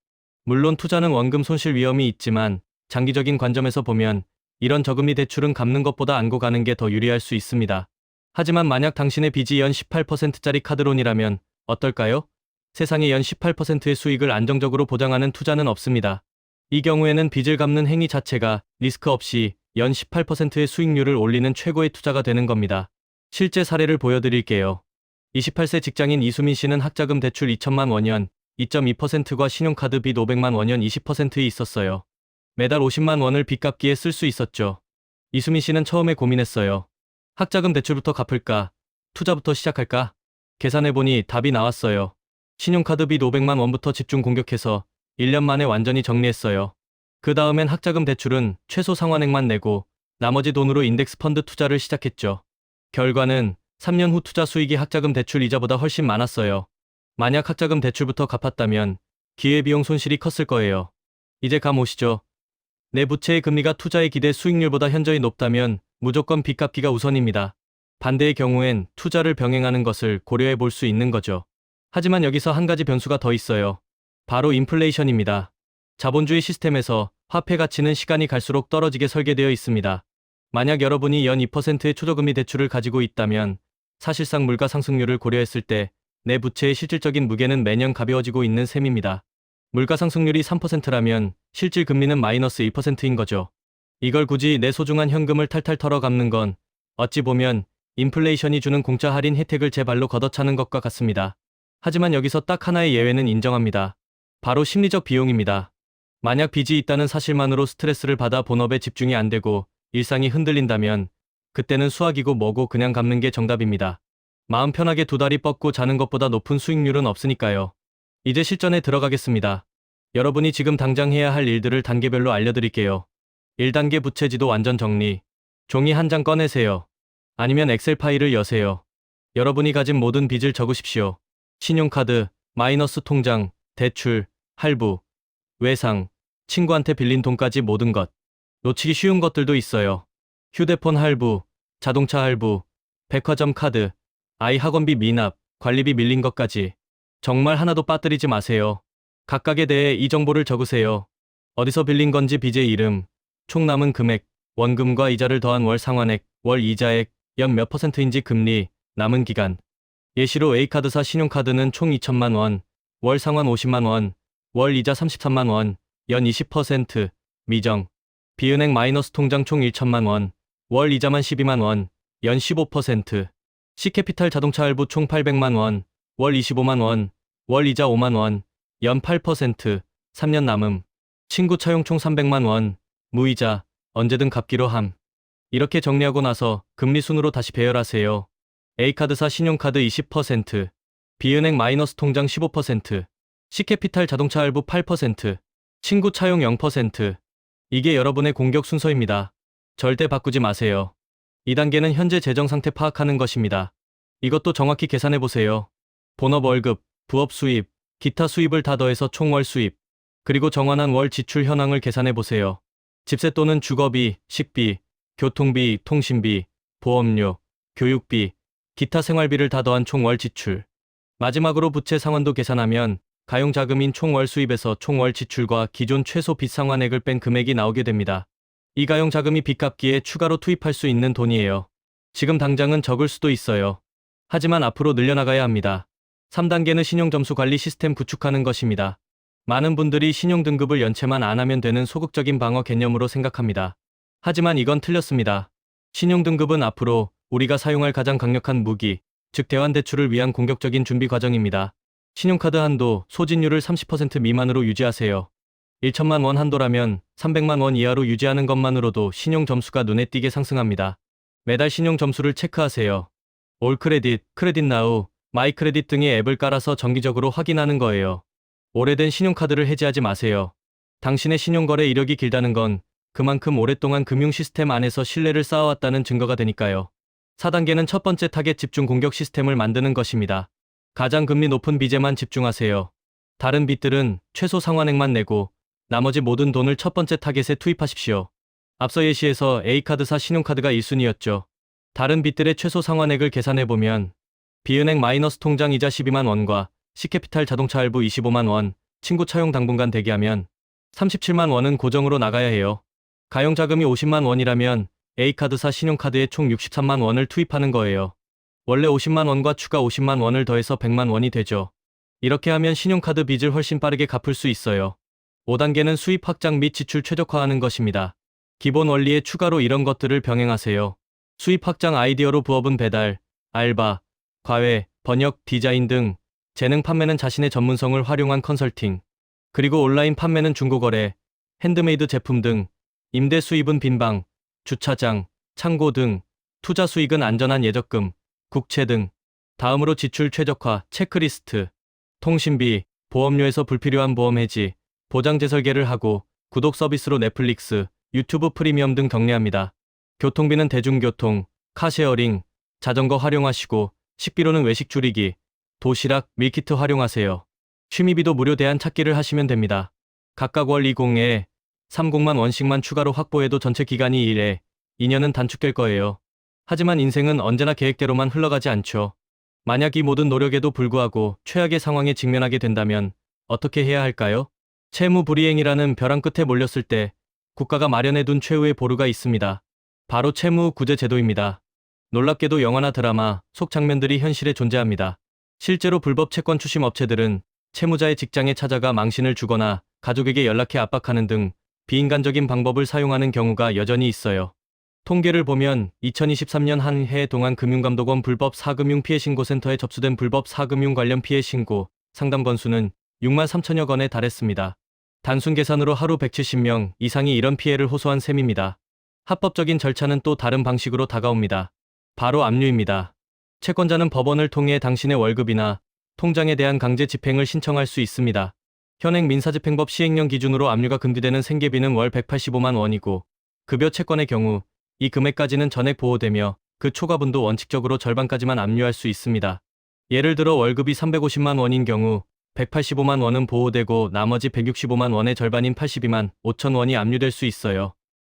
물론 투자는 원금 손실 위험이 있지만 장기적인 관점에서 보면 이런 저금리 대출은 갚는 것보다 안고 가는 게 더 유리할 수 있습니다. 하지만 만약 당신의 빚이 연 18%짜리 카드론이라면 어떨까요? 세상에 연 18%의 수익을 안정적으로 보장하는 투자는 없습니다. 이 경우에는 빚을 갚는 행위 자체가 리스크 없이 연 18%의 수익률을 올리는 최고의 투자가 되는 겁니다. 실제 사례를 보여드릴게요. 28세 직장인 이수민 씨는 학자금 대출 2천만 원연 2.2%과 신용카드 빚 500만 원연 20%에 있었어요. 매달 50만 원을 빚 갚기에 쓸 수 있었죠. 이수민 씨는 처음에 고민했어요. 학자금 대출부터 갚을까? 투자부터 시작할까? 계산해보니 답이 나왔어요. 신용카드 빚 500만 원부터 집중 공격해서 1년 만에 완전히 정리했어요. 그 다음엔 학자금 대출은 최소 상환액만 내고 나머지 돈으로 인덱스 펀드 투자를 시작했죠. 결과는 3년 후 투자 수익이 학자금 대출 이자보다 훨씬 많았어요. 만약 학자금 대출부터 갚았다면 기회비용 손실이 컸을 거예요. 이제 감 오시죠? 내 부채의 금리가 투자의 기대 수익률보다 현저히 높다면 무조건 빚 갚기가 우선입니다. 반대의 경우엔 투자를 병행하는 것을 고려해 볼 수 있는 거죠. 하지만 여기서 한 가지 변수가 더 있어요. 바로 인플레이션입니다. 자본주의 시스템에서 화폐 가치는 시간이 갈수록 떨어지게 설계되어 있습니다. 만약 여러분이 연 2%의 초저금리 대출을 가지고 있다면 사실상 물가 상승률을 고려했을 때 내 부채의 실질적인 무게는 매년 가벼워지고 있는 셈입니다. 물가 상승률이 3%라면 실질 금리는 마이너스 1%인 거죠. 이걸 굳이 내 소중한 현금을 탈탈 털어 갚는 건 어찌 보면 인플레이션이 주는 공짜 할인 혜택을 제 발로 걷어차는 것과 같습니다. 하지만 여기서 딱 하나의 예외는 인정합니다. 바로 심리적 비용입니다. 만약 빚이 있다는 사실만으로 스트레스를 받아 본업에 집중이 안 되고 일상이 흔들린다면 그때는 수학이고 뭐고 그냥 갚는 게 정답입니다. 마음 편하게 두 다리 뻗고 자는 것보다 높은 수익률은 없으니까요. 이제 실전에 들어가겠습니다. 여러분이 지금 당장 해야 할 일들을 단계별로 알려드릴게요. 1단계 부채지도 완전 정리. 종이 한 장 꺼내세요. 아니면 엑셀 파일을 여세요. 여러분이 가진 모든 빚을 적으십시오. 신용카드, 마이너스 통장, 대출, 할부, 외상, 친구한테 빌린 돈까지 모든 것. 놓치기 쉬운 것들도 있어요. 휴대폰 할부, 자동차 할부, 백화점 카드, 아이 학원비 미납, 관리비 밀린 것까지. 정말 하나도 빠뜨리지 마세요. 각각에 대해 이 정보를 적으세요. 어디서 빌린 건지 빚의 이름, 총 남은 금액, 원금과 이자를 더한 월 상환액, 월 이자액, 연 몇 %인지 금리, 남은 기간. 예시로 A카드사 신용카드는 총 2천만 원, 월 상환 50만 원, 월 이자 33만 원, 연 20%, 미정. B은행 마이너스 통장 총 1천만 원, 월 이자만 12만 원, 연 15%. C캐피탈 자동차 할부 총 800만 원, 월 25만 원, 월 이자 5만 원, 연 8%, 3년 남음. 친구 차용 총 300만 원, 무이자, 언제든 갚기로 함. 이렇게 정리하고 나서 금리 순으로 다시 배열하세요. A카드사 신용카드 20%, B은행 마이너스 통장 15%, C캐피탈 자동차 할부 8%, 친구 차용 0%. 이게 여러분의 공격 순서입니다. 절대 바꾸지 마세요. 2단계는 현재 재정 상태 파악하는 것입니다. 이것도 정확히 계산해 보세요. 본업 월급, 부업 수입, 기타 수입을 다 더해서 총 월 수입, 그리고 정환한 월 지출 현황을 계산해 보세요. 집세 또는 주거비, 식비, 교통비, 통신비, 보험료, 교육비, 기타 생활비를 다 더한 총 월 지출. 마지막으로 부채 상환도 계산하면 가용자금인 총 월 수입에서 총 월 지출과 기존 최소 빚 상환액을 뺀 금액이 나오게 됩니다. 이 가용자금이 빚 갚기에 추가로 투입할 수 있는 돈이에요. 지금 당장은 적을 수도 있어요. 하지만 앞으로 늘려나가야 합니다. 3단계는 신용점수 관리 시스템 구축하는 것입니다. 많은 분들이 신용등급을 연체만 안 하면 되는 소극적인 방어 개념으로 생각합니다. 하지만 이건 틀렸습니다. 신용등급은 앞으로 우리가 사용할 가장 강력한 무기, 즉 대환대출을 위한 공격적인 준비 과정입니다. 신용카드 한도, 소진율을 30% 미만으로 유지하세요. 1천만 원 한도라면 300만 원 이하로 유지하는 것만으로도 신용점수가 눈에 띄게 상승합니다. 매달 신용점수를 체크하세요. 올크레딧, 크레딧나우, 마이크레딧 등의 앱을 깔아서 정기적으로 확인하는 거예요. 오래된 신용카드를 해지하지 마세요. 당신의 신용거래 이력이 길다는 건 그만큼 오랫동안 금융 시스템 안에서 신뢰를 쌓아왔다는 증거가 되니까요. 4단계는 첫 번째 타겟 집중 공격 시스템을 만드는 것입니다. 가장 금리 높은 빚에만 집중하세요. 다른 빚들은 최소 상환액만 내고 나머지 모든 돈을 첫 번째 타겟에 투입하십시오. 앞서 예시에서 A카드사 신용카드가 1순위였죠. 다른 빚들의 최소 상환액을 계산해보면 B은행 마이너스 통장 이자 12만 원과 C캐피탈 자동차 할부 25만 원, 친구 차용 당분간 대기하면 37만 원은 고정으로 나가야 해요. 가용자금이 50만 원이라면 A카드사 신용카드에 총 63만 원을 투입하는 거예요. 원래 50만 원과 추가 50만 원을 더해서 100만 원이 되죠. 이렇게 하면 신용카드 빚을 훨씬 빠르게 갚을 수 있어요. 5단계는 수입 확장 및 지출 최적화하는 것입니다. 기본 원리에 추가로 이런 것들을 병행하세요. 수입 확장 아이디어로 부업은 배달, 알바, 과외, 번역, 디자인 등, 재능 판매는 자신의 전문성을 활용한 컨설팅, 그리고 온라인 판매는 중고거래, 핸드메이드 제품 등, 임대 수입은 빈방, 주차장, 창고 등, 투자 수익은 안전한 예적금, 국채 등. 다음으로 지출 최적화, 체크리스트, 통신비, 보험료에서 불필요한 보험 해지, 보장제 설계를 하고 구독 서비스로 넷플릭스, 유튜브 프리미엄 등 경례합니다. 교통비는 대중교통, 카쉐어링, 자전거 활용하시고 식비로는 외식 줄이기, 도시락, 밀키트 활용하세요. 취미비도 무료 대안 찾기를 하시면 됩니다. 각각 월 20에 30만 원씩만 추가로 확보해도 전체 기간이 1에 2년은 단축될 거예요. 하지만 인생은 언제나 계획대로만 흘러가지 않죠. 만약 이 모든 노력에도 불구하고 최악의 상황에 직면하게 된다면 어떻게 해야 할까요? 채무 불이행이라는 벼랑 끝에 몰렸을 때 국가가 마련해둔 최후의 보루가 있습니다. 바로 채무 구제 제도입니다. 놀랍게도 영화나 드라마 속 장면들이 현실에 존재합니다. 실제로 불법 채권 추심 업체들은 채무자의 직장에 찾아가 망신을 주거나 가족에게 연락해 압박하는 등 비인간적인 방법을 사용하는 경우가 여전히 있어요. 통계를 보면 2023년 한 해 동안 금융감독원 불법 사금융 피해 신고센터에 접수된 불법 사금융 관련 피해 신고 상담 건수는 6만 3천여 건에 달했습니다. 단순 계산으로 하루 170명 이상이 이런 피해를 호소한 셈입니다. 합법적인 절차는 또 다른 방식으로 다가옵니다. 바로 압류입니다. 채권자는 법원을 통해 당신의 월급이나 통장에 대한 강제 집행을 신청할 수 있습니다. 현행 민사집행법 시행령 기준으로 압류가 금지되는 생계비는 월 185만 원이고 급여 채권의 경우 이 금액까지는 전액 보호되며 그 초과분도 원칙적으로 절반까지만 압류할 수 있습니다. 예를 들어 월급이 350만 원인 경우 185만 원은 보호되고 나머지 165만 원의 절반인 82만 5천 원이 압류될 수 있어요.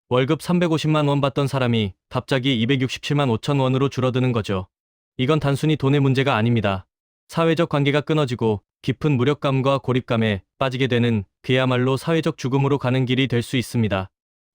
월급 350만 원 받던 사람이 갑자기 267만 5천 원으로 줄어드는 거죠. 이건 단순히 돈의 문제가 아닙니다. 사회적 관계가 끊어지고 깊은 무력감과 고립감에 빠지게 되는 그야말로 사회적 죽음으로 가는 길이 될 수 있습니다.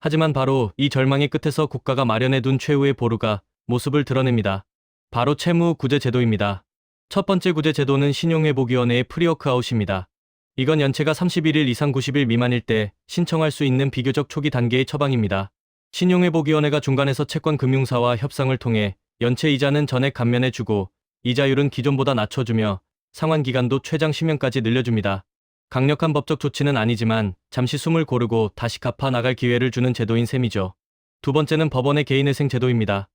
하지만 바로 이 절망의 끝에서 국가가 마련해둔 최후의 보루가 모습을 드러냅니다. 바로 채무 구제 제도입니다. 첫 번째 구제 제도는 신용회복위원회의 프리워크아웃입니다. 이건 연체가 31일 이상 90일 미만일 때 신청할 수 있는 비교적 초기 단계의 처방입니다. 신용회복위원회가 중간에서 채권금융사와 협상을 통해 연체 이자는 전액 감면해주고 이자율은 기존보다 낮춰주며 상환기간도 최장 10년까지 늘려줍니다. 강력한 법적 조치는 아니지만 잠시 숨을 고르고 다시 갚아 나갈 기회를 주는 제도인 셈이죠. 두 번째는 법원의 개인회생 제도입니다.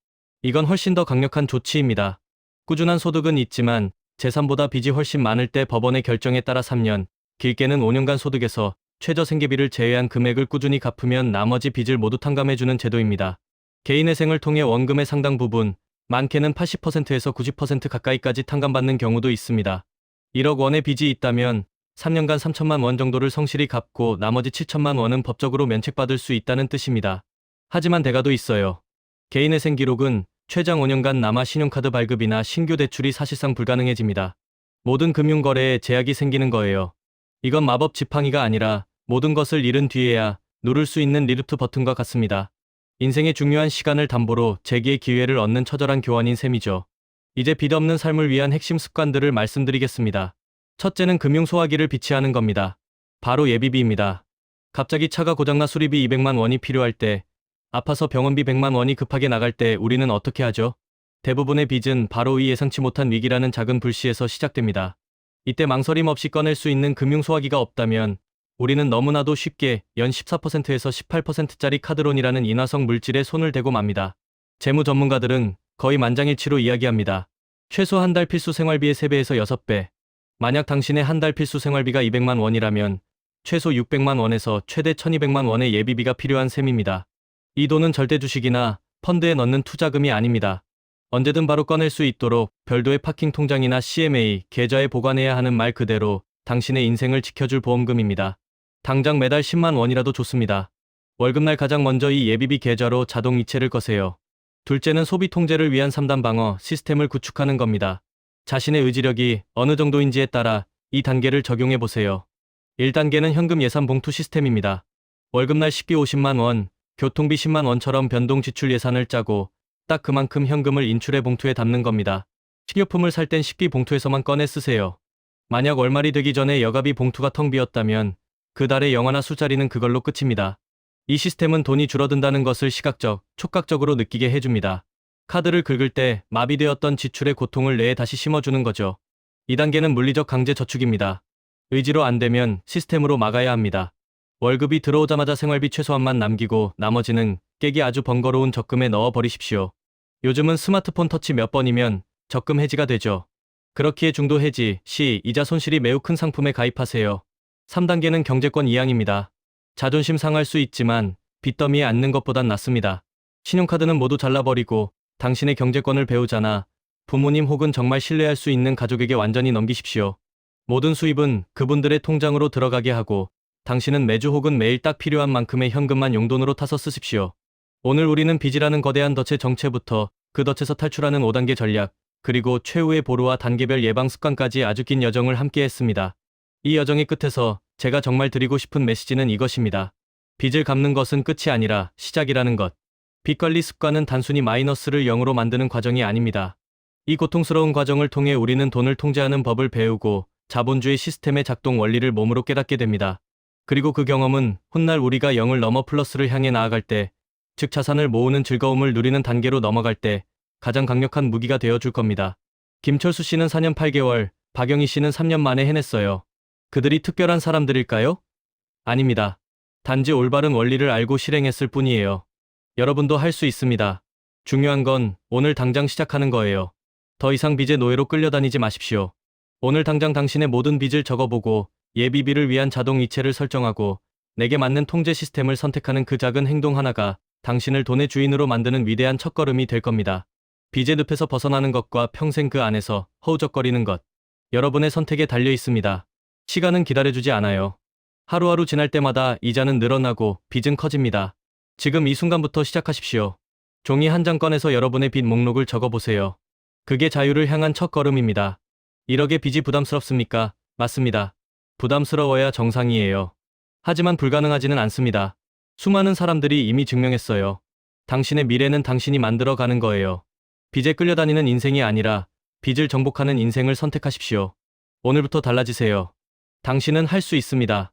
이건 훨씬 더 강력한 조치입니다. 꾸준한 소득은 있지만 재산보다 빚이 훨씬 많을 때 법원의 결정에 따라 3년, 길게는 5년간 소득에서 최저 생계비를 제외한 금액을 꾸준히 갚으면 나머지 빚을 모두 탕감해주는 제도입니다. 개인회생을 통해 원금의 상당 부분, 많게는 80%에서 90% 가까이까지 탕감받는 경우도 있습니다. 1억 원의 빚이 있다면 3년간 3천만 원 정도를 성실히 갚고 나머지 7천만 원은 법적으로 면책받을 수 있다는 뜻입니다. 하지만 대가도 있어요. 개인회생 기록은 최장 5년간 남아 신용카드 발급이나 신규 대출이 사실상 불가능해집니다. 모든 금융거래에 제약이 생기는 거예요. 이건 마법 지팡이가 아니라 모든 것을 잃은 뒤에야 누를 수 있는 리루트 버튼과 같습니다. 인생의 중요한 시간을 담보로 재기의 기회를 얻는 처절한 교환인 셈이죠. 이제 빚 없는 삶을 위한 핵심 습관들을 말씀드리겠습니다. 첫째는 금융 소화기를 비치하는 겁니다. 바로 예비비입니다. 갑자기 차가 고장나 수리비 200만 원이 필요할 때, 아파서 병원비 100만 원이 급하게 나갈 때 우리는 어떻게 하죠? 대부분의 빚은 바로 이 예상치 못한 위기라는 작은 불씨에서 시작됩니다. 이때 망설임 없이 꺼낼 수 있는 금융 소화기가 없다면 우리는 너무나도 쉽게 연 14%에서 18%짜리 카드론이라는 인화성 물질에 손을 대고 맙니다. 재무 전문가들은 거의 만장일치로 이야기합니다. 최소 한 달 필수 생활비의 3배에서 6배. 만약 당신의 한 달 필수 생활비가 200만 원이라면 최소 600만 원에서 최대 1200만 원의 예비비가 필요한 셈입니다. 이 돈은 절대 주식이나 펀드에 넣는 투자금이 아닙니다. 언제든 바로 꺼낼 수 있도록 별도의 파킹 통장이나 CMA 계좌에 보관해야 하는 말 그대로 당신의 인생을 지켜줄 보험금입니다. 당장 매달 10만 원이라도 좋습니다. 월급날 가장 먼저 이 예비비 계좌로 자동 이체를 거세요. 둘째는 소비 통제를 위한 3단 방어 시스템을 구축하는 겁니다. 자신의 의지력이 어느 정도인지에 따라 이 단계를 적용해 보세요. 1단계는 현금 예산 봉투 시스템입니다. 월급날 식비 50만 원, 교통비 10만 원처럼 변동 지출 예산을 짜고 딱 그만큼 현금을 인출해 봉투에 담는 겁니다. 식료품을 살 땐 식비 봉투에서만 꺼내 쓰세요. 만약 월말이 되기 전에 여가비 봉투가 텅 비었다면 그 달의 영원한 술자리는 그걸로 끝입니다. 이 시스템은 돈이 줄어든다는 것을 시각적, 촉각적으로 느끼게 해줍니다. 카드를 긁을 때 마비되었던 지출의 고통을 뇌에 다시 심어주는 거죠. 2단계는 물리적 강제 저축입니다. 의지로 안 되면 시스템으로 막아야 합니다. 월급이 들어오자마자 생활비 최소한만 남기고 나머지는 깨기 아주 번거로운 적금에 넣어 버리십시오. 요즘은 스마트폰 터치 몇 번이면 적금 해지가 되죠. 그렇기에 중도 해지 시 이자 손실이 매우 큰 상품에 가입하세요. 3단계는 경제권 이양입니다. 자존심 상할 수 있지만 빚더미에 앉는 것보단 낫습니다. 신용카드는 모두 잘라버리고 당신의 경제권을 배우자나 부모님 혹은 정말 신뢰할 수 있는 가족에게 완전히 넘기십시오. 모든 수입은 그분들의 통장으로 들어가게 하고 당신은 매주 혹은 매일 딱 필요한 만큼의 현금만 용돈으로 타서 쓰십시오. 오늘 우리는 빚이라는 거대한 덫의 정체부터 그 덫에서 탈출하는 5단계 전략, 그리고 최후의 보루와 단계별 예방 습관까지 아주 긴 여정을 함께 했습니다. 이 여정의 끝에서 제가 정말 드리고 싶은 메시지는 이것입니다. 빚을 갚는 것은 끝이 아니라 시작이라는 것. 빚 관리 습관은 단순히 마이너스를 0으로 만드는 과정이 아닙니다. 이 고통스러운 과정을 통해 우리는 돈을 통제하는 법을 배우고 자본주의 시스템의 작동 원리를 몸으로 깨닫게 됩니다. 그리고 그 경험은 훗날 우리가 0을 넘어 플러스를 향해 나아갈 때, 즉 자산을 모으는 즐거움을 누리는 단계로 넘어갈 때 가장 강력한 무기가 되어줄 겁니다. 김철수 씨는 4년 8개월, 박영희 씨는 3년 만에 해냈어요. 그들이 특별한 사람들일까요? 아닙니다. 단지 올바른 원리를 알고 실행했을 뿐이에요. 여러분도 할 수 있습니다. 중요한 건 오늘 당장 시작하는 거예요. 더 이상 빚의 노예로 끌려다니지 마십시오. 오늘 당장 당신의 모든 빚을 적어보고 예비비를 위한 자동 이체를 설정하고 내게 맞는 통제 시스템을 선택하는 그 작은 행동 하나가 당신을 돈의 주인으로 만드는 위대한 첫걸음이 될 겁니다. 빚의 늪에서 벗어나는 것과 평생 그 안에서 허우적거리는 것. 여러분의 선택에 달려 있습니다. 시간은 기다려주지 않아요. 하루하루 지날 때마다 이자는 늘어나고 빚은 커집니다. 지금 이 순간부터 시작하십시오. 종이 한 장 꺼내서 여러분의 빚 목록을 적어보세요. 그게 자유를 향한 첫걸음입니다. 1억의 빚이 부담스럽습니까? 맞습니다. 부담스러워야 정상이에요. 하지만 불가능하지는 않습니다. 수많은 사람들이 이미 증명했어요. 당신의 미래는 당신이 만들어가는 거예요. 빚에 끌려다니는 인생이 아니라 빚을 정복하는 인생을 선택하십시오. 오늘부터 달라지세요. 당신은 할 수 있습니다.